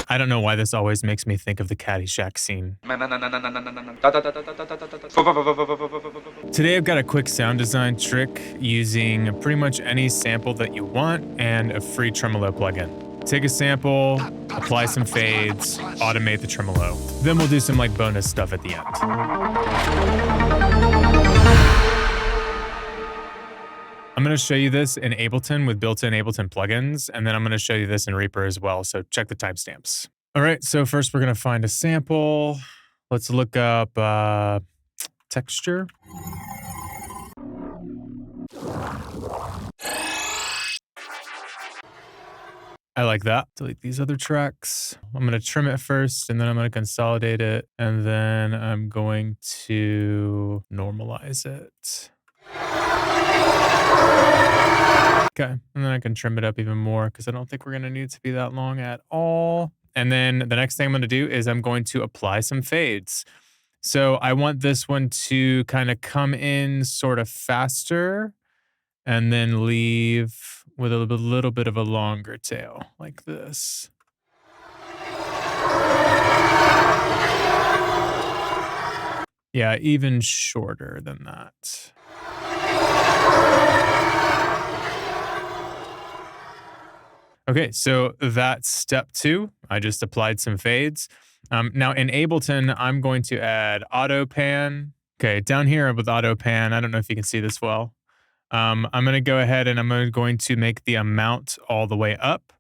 I don't know why this always makes me think of the Caddyshack scene. Today I've got a quick sound design trick using pretty much any sample that you want and a free Tremolo plugin. Take a sample, apply some fades, automate the tremolo. Then we'll do some like bonus stuff at the end. I'm going to show you this in Ableton with built-in Ableton plugins, and then I'm going to show you this in Reaper as well, so check the timestamps. All right, so first we're going to find a sample. Let's look up texture. I like that. Delete these other tracks. I'm going to trim it first, and then I'm going to consolidate it, and then I'm going to normalize it. Okay, and then I can trim it up even more because I don't think we're going to need it to be that long at all. And then the next thing I'm going to do is I'm going to apply some fades. So I want this one to kind of come in sort of faster and then leave with a little bit of a longer tail like this. Yeah, even shorter than that. Okay, so that's step 2. I just applied some fades. Now in Ableton, I'm going to add auto pan. Okay, down here with auto pan, I don't know if you can see this well. I'm going to go ahead and I'm going to make the amount all the way up.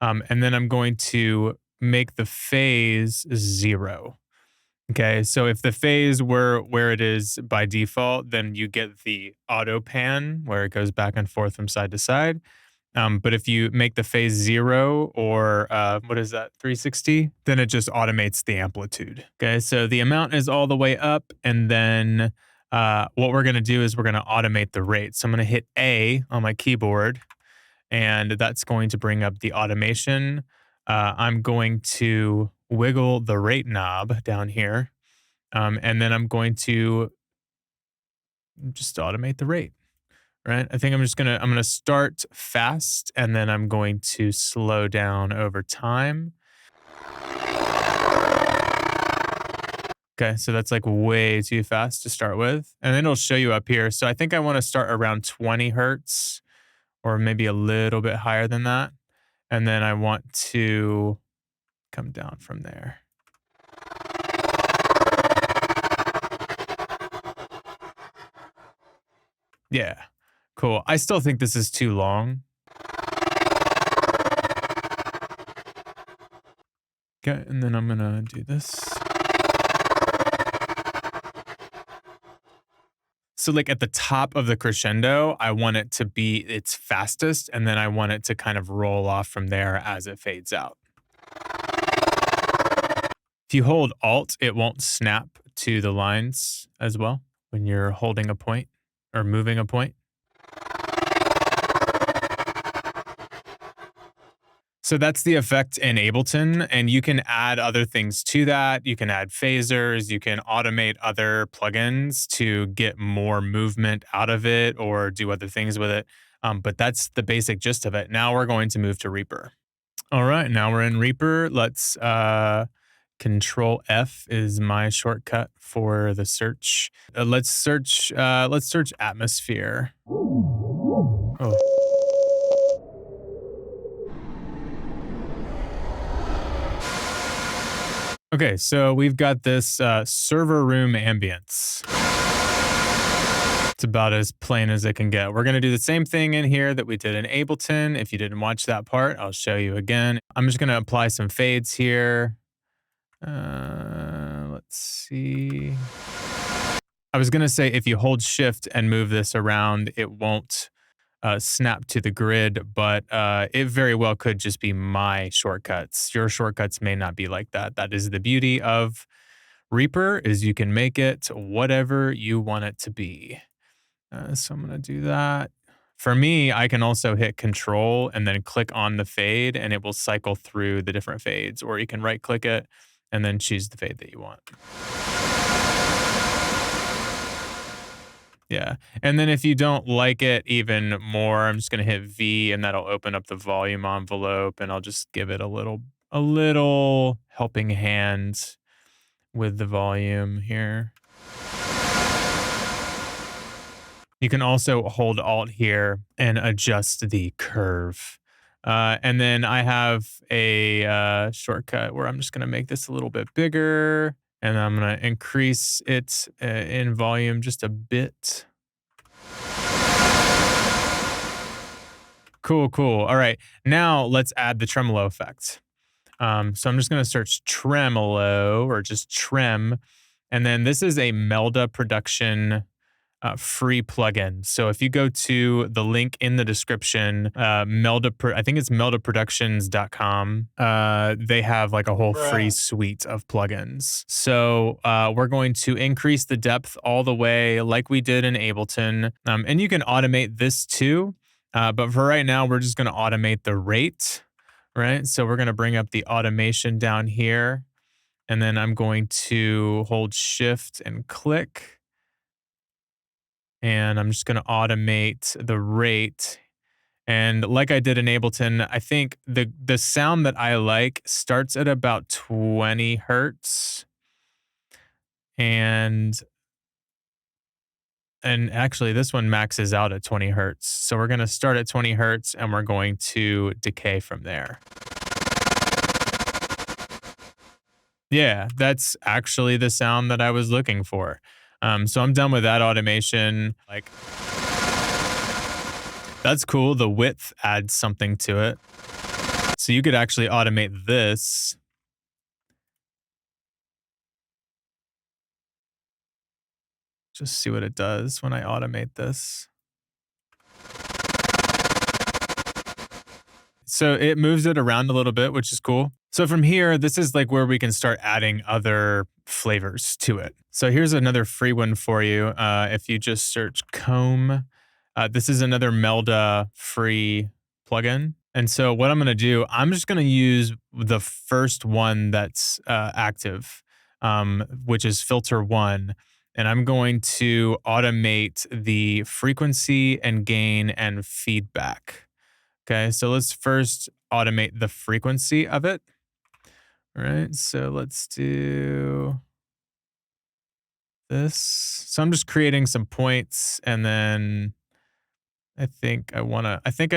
And then I'm going to make the phase 0. Okay, so if the phase were where it is by default, then you get the auto pan where it goes back and forth from side to side. But if you make the phase 0 or what is that, 360, then it just automates the amplitude. Okay, so the amount is all the way up, and then what we're going to do is we're going to automate the rate. So I'm going to hit A on my keyboard, and that's going to bring up the automation. I'm going to wiggle the rate knob down here, and then I'm going to just automate the rate. Right? I think I'm going to start fast and then I'm going to slow down over time. Okay, so that's like way too fast to start with. And then it'll show you up here. So I think I want to start around 20 hertz or maybe a little bit higher than that. And then I want to come down from there. Yeah. Cool. I still think this is too long. Okay, and then I'm gonna do this. So like at the top of the crescendo, I want it to be its fastest, and then I want it to kind of roll off from there as it fades out. If you hold Alt, it won't snap to the lines as well when you're holding a point or moving a point. So that's the effect in Ableton, and you can add other things to that. You can add phasers, you can automate other plugins to get more movement out of it or do other things with it. But that's the basic gist of it. Now we're going to move to Reaper. All right, now we're in Reaper. Let's Control F is my shortcut for the search. Let's search atmosphere. Oh. Okay, so we've got this server room ambience. It's about as plain as it can get. We're going to do the same thing in here that we did in Ableton. If you didn't watch that part, I'll show you again. I'm just going to apply some fades here. Let's see. I was going to say if you hold shift and move this around, it won't snap to the grid, but it very well could just be my shortcuts. Your shortcuts may not be like that. That is the beauty of Reaper, is you can make it whatever you want it to be. So I'm going to do that. For me, I can also hit Control and then click on the fade, and it will cycle through the different fades, or you can right click it and then choose the fade that you want. Yeah. And then if you don't like it even more, I'm just going to hit V and that'll open up the volume envelope, and I'll just give it a little a little helping hand with the volume here. You can also hold Alt here and adjust the curve. And then I have a shortcut where I'm just going to make this a little bit bigger, and I'm going to increase it in volume just a bit. Cool, cool. All right, now let's add the tremolo effect. So I'm just going to search tremolo or just trem, and then this is a Melda production free plugin. So if you go to the link in the description, I think it's meldaproductions.com. They have like a whole free suite of plugins. So we're going to increase the depth all the way like we did in Ableton. And you can automate this too. But for right now, we're just going to automate the rate, right? So we're going to bring up the automation down here. And then I'm going to hold Shift and click. And I'm just going to automate the rate. And like I did in Ableton, I think the sound that I like starts at about 20 hertz. And actually this one maxes out at 20 hertz. So we're going to start at 20 hertz and we're going to decay from there. Yeah, that's actually the sound that I was looking for. So I'm done with that automation. Like, that's cool. The width adds something to it. So you could actually automate this. Just see what it does when I automate this. So it moves it around a little bit, which is cool. So from here, this is like where we can start adding other flavors to it. So here's another free one for you. If you just search Comb, this is another Melda free plugin. And so what I'm going to do, I'm just going to use the first one that's active, which is filter 1. And I'm going to automate the frequency and gain and feedback. Okay, so let's first automate the frequency of it. All right, so let's do this. So I'm just creating some points, and then I think I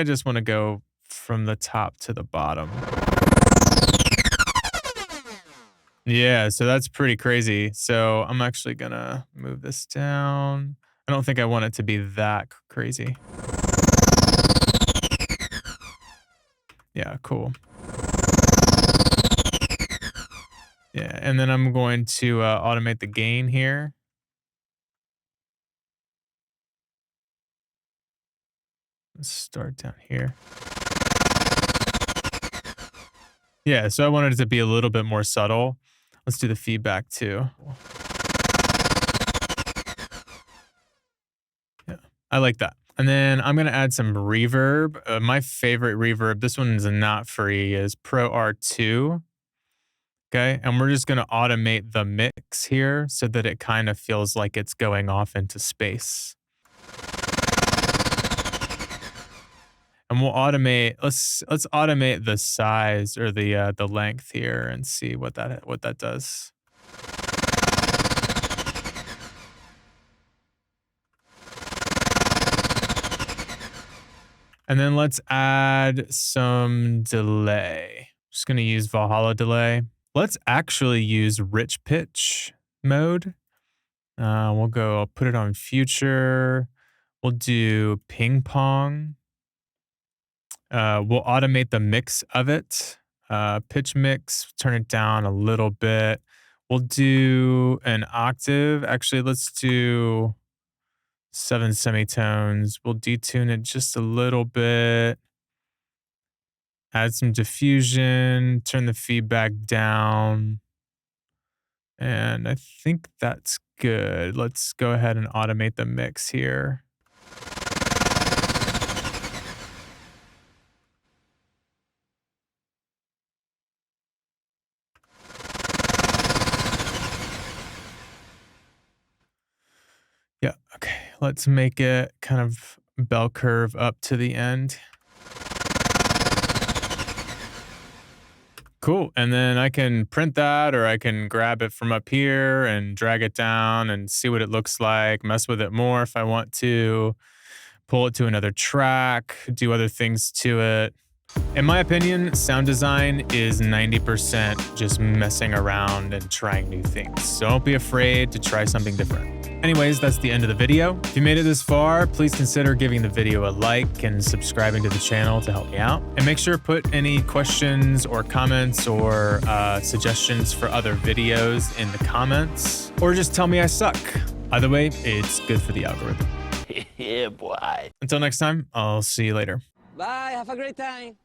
just want to go from the top to the bottom. Yeah, so that's pretty crazy. So I'm actually gonna move this down. I don't think I want it to be that crazy. Yeah, cool. Yeah, and then I'm going to automate the gain here. Let's start down here. Yeah, so I wanted it to be a little bit more subtle. Let's do the feedback too. Yeah, I like that. And then I'm going to add some reverb. My favorite reverb, this one is not free, is Pro R2. Okay, and we're just going to automate the mix here so that it kind of feels like it's going off into space. And we'll automate. Let's automate the size or the length here and see what that does. And then let's add some delay. Just gonna use Valhalla delay. Let's actually use rich pitch mode. I'll put it on future. We'll do ping pong. We'll automate the mix of it. Pitch mix, turn it down a little bit. We'll do an octave. Actually, let's do 7 semitones. We'll detune it just a little bit. Add some diffusion, turn the feedback down. And I think that's good. Let's go ahead and automate the mix here. Yeah, okay. Let's make it kind of bell curve up to the end. cool. And then I can print that, or I can grab it from up here and drag it down and see what it looks like, mess with it more if I want to, pull it to another track, do other things to it. In my opinion, sound design is 90% just messing around and trying new things. So don't be afraid to try something different. Anyways, that's the end of the video. If you made it this far, please consider giving the video a like and subscribing to the channel to help me out. And make sure to put any questions or comments or suggestions for other videos in the comments, or just tell me I suck. Either way, it's good for the algorithm. Yeah, boy. Until next time, I'll see you later. Bye, have a great time.